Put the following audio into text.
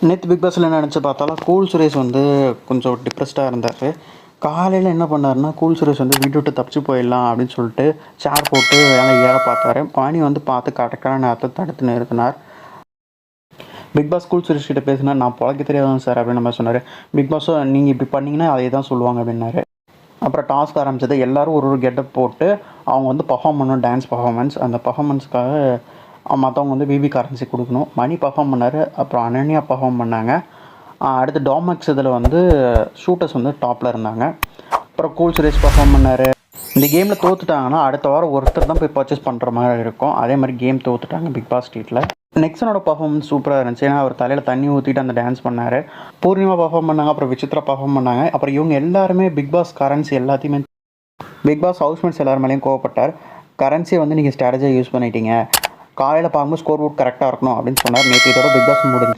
நேற்று பிக் பாஸில் என்ன நினச்சி பார்த்தாலும் கூல் சுரேஷ் வந்து கொஞ்சம் டிப்ரெஸ்டாக இருந்தார். காலையில் என்ன பண்ணாருன்னா, கூல் சுரேஷ் வந்து வீட்டை விட்டு தப்பிச்சு போயிடலாம் அப்படின்னு சொல்லிட்டு சேர் போட்டு வேலை ஏற பார்த்தாரு. மணி வந்து பார்த்து கரெக்டான நேரத்தை தடுத்து நிறுத்தினார். பிக் பாஸ் கூல் சுரேஷ் கிட்ட பேசினா, நான் பொழைக்க தெரியாதான் சார் அப்படின்னு நம்ம சொன்னார். பிக் பாஸும் நீங்கள் இப்படி பண்ணிங்கன்னா அதே தான் சொல்லுவாங்க அப்படின்னாரு. அப்புறம் டாஸ்க் ஆரம்பிச்சது. எல்லோரும் ஒரு கெட்டப் போட்டு அவங்க வந்து பர்ஃபார்ம் பண்ணணும், டான்ஸ் பர்ஃபார்மன்ஸ். அந்த பர்ஃபார்மன்ஸ்க்காக மற்றவங்க வந்து பிபி கரன்சி கொடுக்கணும். மணி பர்ஃபார்ம் பண்ணார். அப்புறம் அனன்யா பர்ஃபார்ம் பண்ணாங்க. அடுத்து டாமக்ஸ் இதில் வந்து ஷூட்டர்ஸ் வந்து டாப்பில் இருந்தாங்க. அப்புறம் கூல் சுரேஷ் பர்ஃபார்ம் பண்ணார். இந்த கேமில் தோற்றுட்டாங்கன்னா அடுத்த வாரம் ஒருத்தர் தான் போய் பர்ச்சேஸ் பண்ணுற மாதிரி இருக்கும். அதே மாதிரி கேம் தோற்றுட்டாங்க பிக் பாஸ் ஸ்ட்ரீட்டில். நெக்ஸ்டனோட பர்ஃபார்மன்ஸ் சூப்பராக இருந்துச்சு. ஏன்னா அவர் தலையில் தண்ணி ஊற்றிட்டு அந்த டான்ஸ் பண்ணார். பூர்ணிமா பர்ஃபார்ம் பண்ணாங்க. அப்புறம் விசித்ரா பர்ஃபார்ம் பண்ணாங்க. அப்புறம் இவங்க எல்லாருமே பிக் பாஸ் கரன்சி எல்லாத்தையுமே பிக் பாஸ் ஹவுஸ்மேட்ஸ் எல்லார் மேலேயும் கோவப்பட்டார். கரன்சியை வந்து நீங்கள் ஸ்ட்ராட்டஜியாக யூஸ் பண்ணிட்டீங்க, காலையில் பார்க்கும்போது ஸ்கோர் போர்ட் கரெக்டாக இருக்கணும் அப்படின்னு சொன்னார். நேற்று இதோட பிக் பாஸ் முடிஞ்சு.